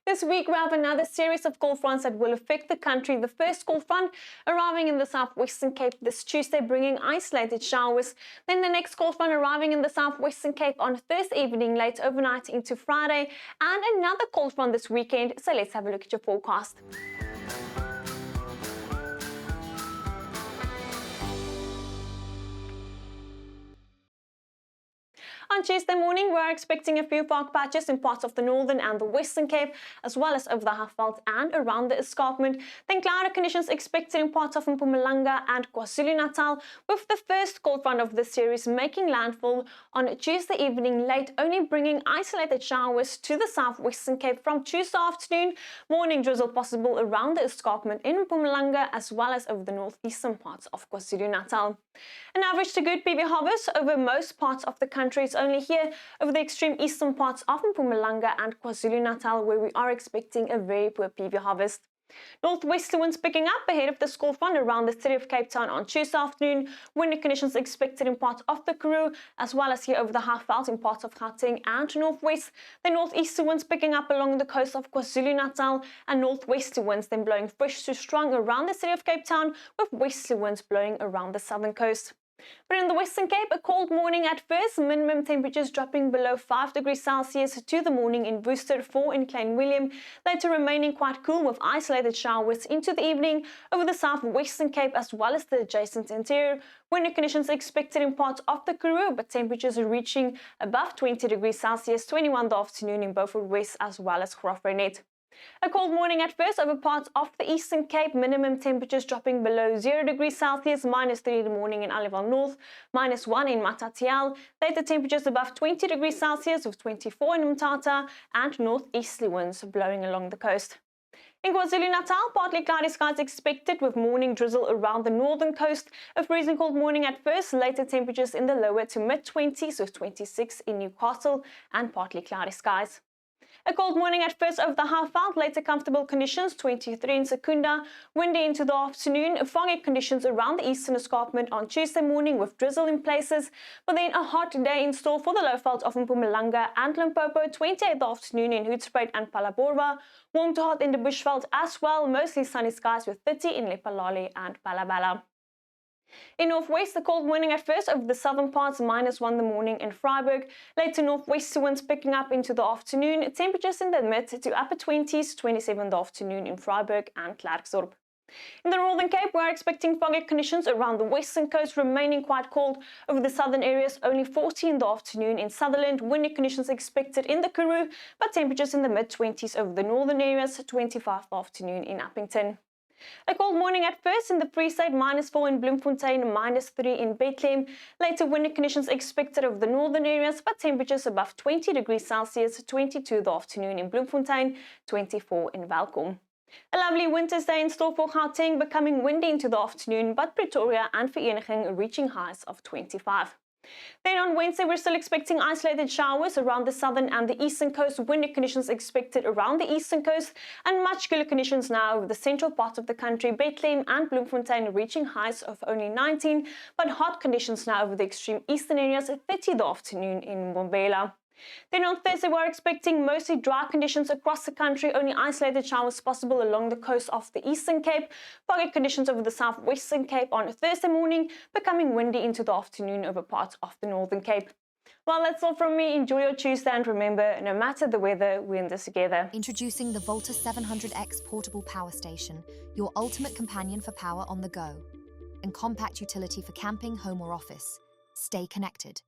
This week we have another series of cold fronts that will affect the country. The first cold front arriving in the southwestern Cape this Tuesday, bringing isolated showers. Then the next cold front arriving in the southwestern Cape on Thursday evening, late overnight into Friday, and another cold front this weekend. So let's have a look at your forecast. On Tuesday morning, we're expecting a few fog patches in parts of the northern and the western Cape, as well as over the Highveld and around the escarpment. Then cloudy conditions expected in parts of Mpumalanga and KwaZulu-Natal, with the first cold front of this series making landfall on Tuesday evening late, only bringing isolated showers to the southwestern Cape from Tuesday afternoon. Morning drizzle possible around the escarpment in Mpumalanga, as well as over the northeastern parts of KwaZulu-Natal. An average to good PV harvest over most parts of the country is only here over the extreme eastern parts of Mpumalanga and KwaZulu-Natal, where we are expecting a very poor PV harvest. Northwesterly winds picking up ahead of the cold front around the city of Cape Town on Tuesday afternoon. Windy conditions expected in parts of the Karoo, as well as here over the Highveld in parts of Gauteng and northwest. The northeasterly winds picking up along the coast of KwaZulu-Natal, and northwesterly winds then blowing fresh to strong around the city of Cape Town, with westerly winds blowing around the southern coast. But in the Western Cape, a cold morning at first, minimum temperatures dropping below 5 degrees Celsius to the morning in Worcester, 4 in Klein Willem, later remaining quite cool with isolated showers into the evening over the southwestern Cape as well as the adjacent interior. Windy conditions expected in parts of the Karoo, but temperatures are reaching above 20 degrees Celsius, 21 in the afternoon in Beaufort West as well as Graaff-Reinet. A cold morning at first over parts of the Eastern Cape, minimum temperatures dropping below 0 degrees Celsius, -3 in the morning in Aliwal North, -1 in Matatiele. Later temperatures above 20 degrees Celsius with 24 in Mthatha, and northeasterly winds blowing along the coast. In KwaZulu-Natal, partly cloudy skies expected with morning drizzle around the northern coast. A freezing cold morning at first, later temperatures in the lower to mid-20s with 26 in Newcastle and partly cloudy skies. A cold morning at first over the Highveld, later comfortable conditions, 23 in Secunda. Windy into the afternoon, foggy conditions around the eastern escarpment on Tuesday morning with drizzle in places. But then a hot day in store for the lowveld of Mpumalanga and Limpopo, 28 in the afternoon in Hoedspruit and Phalaborwa. Warm to hot in the Bushveld as well, mostly sunny skies with 30 in Lephalale and Bala. In northwest, the cold morning at first over the southern parts, -1 in the morning in Vryburg. Later northwesterly winds picking up into the afternoon. Temperatures in the mid to upper 20s, 27 in the afternoon in Vryburg and Klerksdorp. In the northern Cape, we are expecting foggy conditions around the western coast, remaining quite cold over the southern areas, only 14 in the afternoon in Sutherland. Windy conditions expected in the Karoo, but temperatures in the mid-20s over the northern areas, 25 in the afternoon in Appington. A cold morning at first in the Free State, -4 in Bloemfontein, -3 in Bethlehem. Later windy conditions expected over the northern areas, but temperatures above 20 degrees Celsius, 22 in the afternoon in Bloemfontein, 24 in Welkom. A lovely winter's day in store for Gauteng, becoming windy into the afternoon, but Pretoria and Vereniging reaching highs of 25. Then on Wednesday, we're still expecting isolated showers around the southern and the eastern coast. Windy conditions expected around the eastern coast, and much cooler conditions now over the central part of the country. Bethlehem and Bloemfontein reaching highs of only 19, but hot conditions now over the extreme eastern areas, 30 in the afternoon in Mbombela. Then on Thursday, we're expecting mostly dry conditions across the country, only isolated showers possible along the coast of the Eastern Cape. Foggy conditions over the southwestern Cape on Thursday morning, becoming windy into the afternoon over parts of the Northern Cape. Well, that's all from me. Enjoy your Tuesday, and remember, no matter the weather, we're in this together. Introducing the Volta 700X portable power station, your ultimate companion for power on the go, and compact utility for camping, home or office. Stay connected.